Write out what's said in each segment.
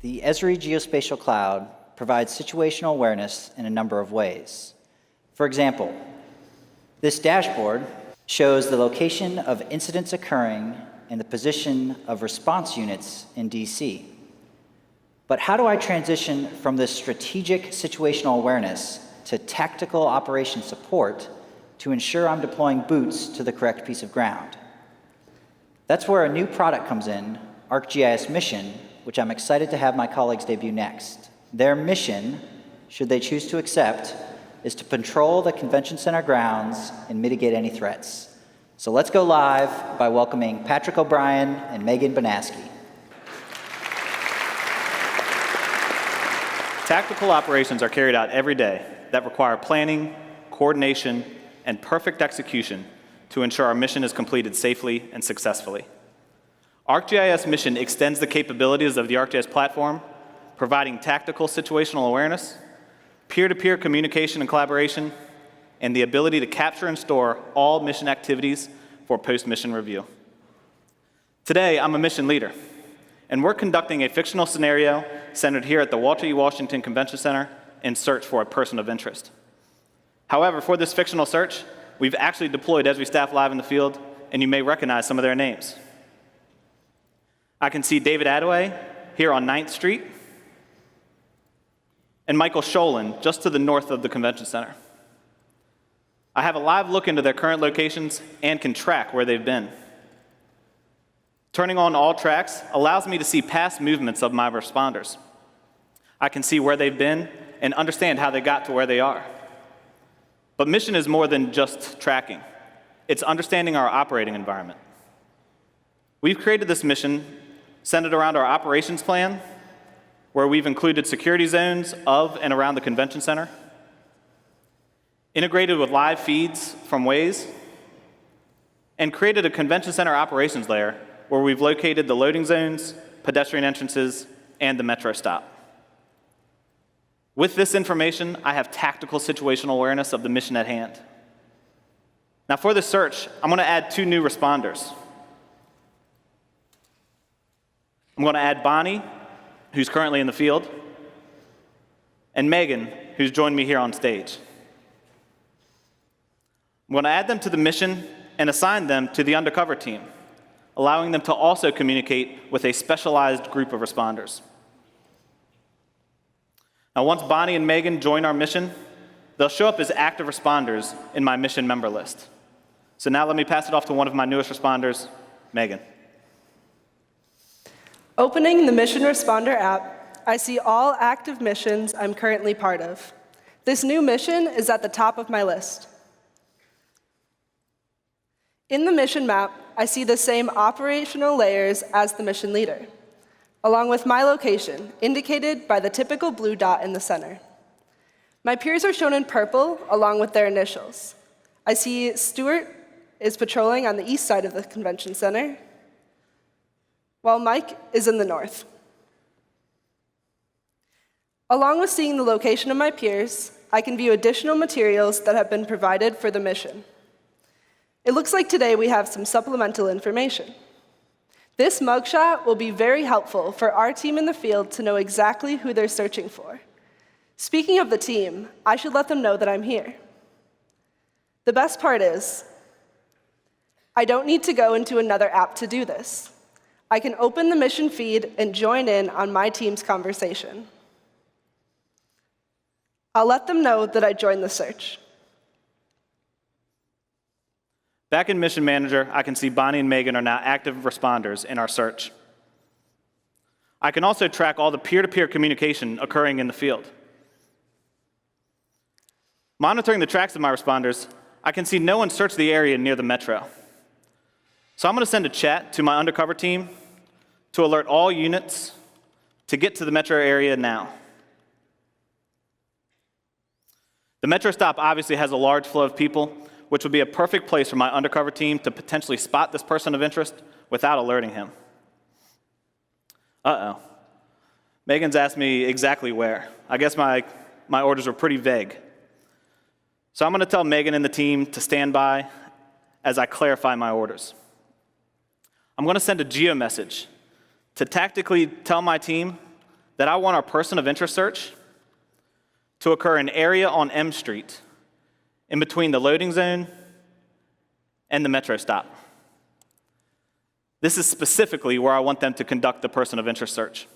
The Esri geospatial cloud provides situational awareness in a number of ways. For example, this dashboard shows the location of incidents occurring and the position of response units in DC. But how do I transition from this strategic situational awareness to tactical operation support to ensure I'm deploying boots to the correct piece of ground? That's where a new product comes in, ArcGIS Mission, which I'm excited to have my colleagues debut next. Their mission, should they choose to accept, is to patrol the convention center grounds and mitigate any threats. So let's go live by welcoming Patrick O'Brien and Megan Bonaski. Tactical operations are carried out every day that require planning, coordination, and perfect execution to ensure our mission is completed safely and successfully. ArcGIS Mission extends the capabilities of the ArcGIS platform, providing tactical situational awareness, peer-to-peer communication and collaboration, and the ability to capture and store all mission activities for post-mission review. Today, I'm a mission leader, and we're conducting a fictional scenario centered here at the Walter E. Washington Convention Center in search for a person of interest. However, for this fictional search, we've actually deployed Esri staff live in the field, and you may recognize some of their names. I can see David Adaway here on 9th Street, and Michael Sholin just to the north of the convention center. I have a live look into their current locations and can track where they've been. Turning on all tracks allows me to see past movements of my responders. I can see where they've been and understand how they got to where they are. But mission is more than just tracking. It's understanding our operating environment. We've created this mission centered around our operations plan, where we've included security zones of and around the convention center, integrated with live feeds from Waze, and created a convention center operations layer where we've located the loading zones, pedestrian entrances, and the metro stop. With this information, I have tactical situational awareness of the mission at hand. Now for this search, I'm going to add 2 new responders. I'm going to add Bonnie, who's currently in the field, and Megan, who's joined me here on stage. I'm going to add them to the mission and assign them to the undercover team, allowing them to also communicate with a specialized group of responders. Now, once Bonnie and Megan join our mission, they'll show up as active responders in my mission member list. So now let me pass it off to one of my newest responders, Megan. Opening the Mission Responder app, I see all active missions I'm currently part of. This new mission is at the top of my list. In the mission map, I see the same operational layers as the mission leader, along with my location, indicated by the typical blue dot in the center. My peers are shown in purple, along with their initials. I see Stuart is patrolling on the east side of the convention center, while Mike is in the north. Along with seeing the location of my peers, I can view additional materials that have been provided for the mission. It looks like today we have some supplemental information. This mugshot will be very helpful for our team in the field to know exactly who they're searching for. Speaking of the team, I should let them know that I'm here. The best part is, I don't need to go into another app to do this. I can open the mission feed and join in on my team's conversation. I'll let them know that I joined the search. Back in Mission Manager, I can see Bonnie and Megan are now active responders in our search. I can also track all the peer-to-peer communication occurring in the field. Monitoring the tracks of my responders, I can see no one searched the area near the metro. So I'm going to send a chat to my undercover team to alert all units to get to the metro area now. The metro stop obviously has a large flow of people, which would be a perfect place for my undercover team to potentially spot this person of interest without alerting him. Uh-oh. Megan's asked me exactly where. I guess my orders were pretty vague. So I'm going to tell Megan and the team to stand by as I clarify my orders. I'm going to send a Geo Message to tactically tell my team that I want our person of interest search to occur in area on M Street in between the loading zone and the metro stop. This is specifically where I want them to conduct the person of interest search.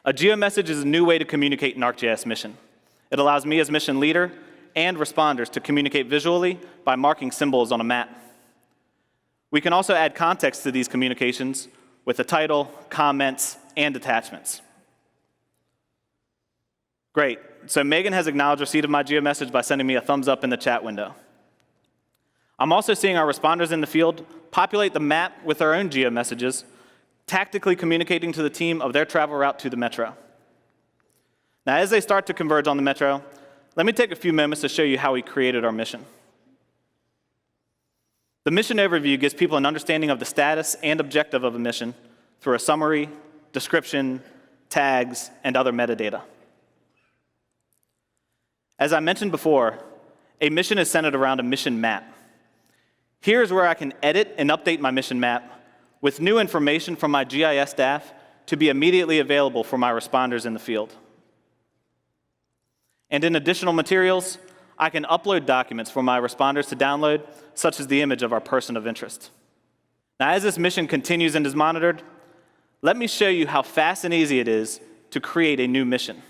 A Geo Message is a new way to communicate in ArcGIS Mission. It allows me as mission leader and responders to communicate visually by marking symbols on a map. We can also add context to these communications with a title, comments, and attachments. Great. So Megan has acknowledged receipt of my Geo Message by sending me a thumbs up in the chat window. I'm also seeing our responders in the field populate the map with their own Geo Messages, tactically communicating to the team of their travel route to the metro. Now, as they start to converge on the metro, let me take a few moments to show you how we created our mission. The mission overview gives people an understanding of the status and objective of a mission through a summary, description, tags, and other metadata. As I mentioned before, a mission is centered around a mission map. Here's where I can edit and update my mission map with new information from my GIS staff to be immediately available for my responders in the field. And in additional materials, I can upload documents for my responders to download, such as the image of our person of interest. Now, as this mission continues and is monitored, let me show you how fast and easy it is to create a new mission.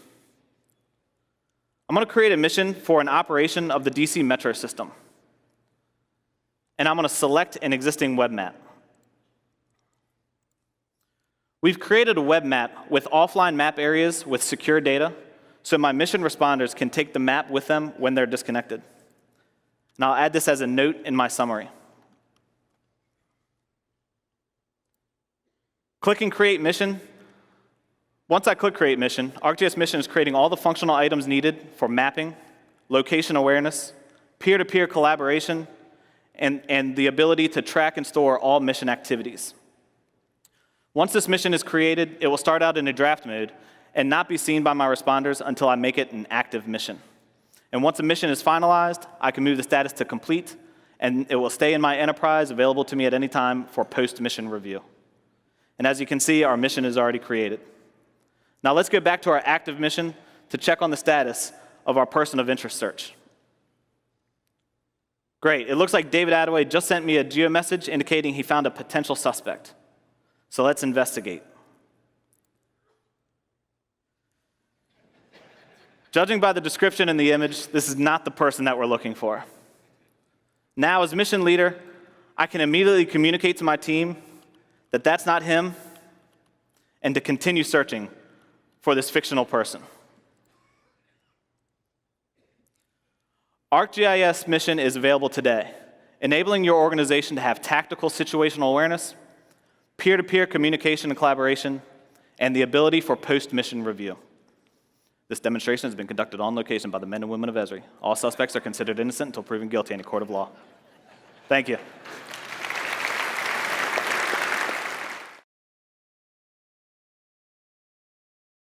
I'm going to create a mission for an operation of the DC Metro system. And I'm going to select an existing web map. We've created a web map with offline map areas with secure data, so my mission responders can take the map with them when they're disconnected. And I'll add this as a note in my summary. Clicking Create Mission. Once I click Create Mission, ArcGIS Mission is creating all the functional items needed for mapping, location awareness, peer-to-peer collaboration, and the ability to track and store all mission activities. Once this mission is created, it will start out in a draft mode and not be seen by my responders until I make it an active mission. And once a mission is finalized, I can move the status to complete, and it will stay in my enterprise, available to me at any time for post-mission review. And as you can see, our mission is already created. Now let's go back to our active mission to check on the status of our person of interest search. Great. It looks like David Attaway just sent me a Geo Message indicating he found a potential suspect. So let's investigate. Judging by the description in the image, this is not the person that we're looking for. Now, as mission leader, I can immediately communicate to my team that that's not him and to continue searching for this fictional person. ArcGIS Mission is available today, enabling your organization to have tactical situational awareness, peer-to-peer communication and collaboration, and the ability for post-mission review. This demonstration has been conducted on location by the men and women of Esri. All suspects are considered innocent until proven guilty in a court of law. Thank you.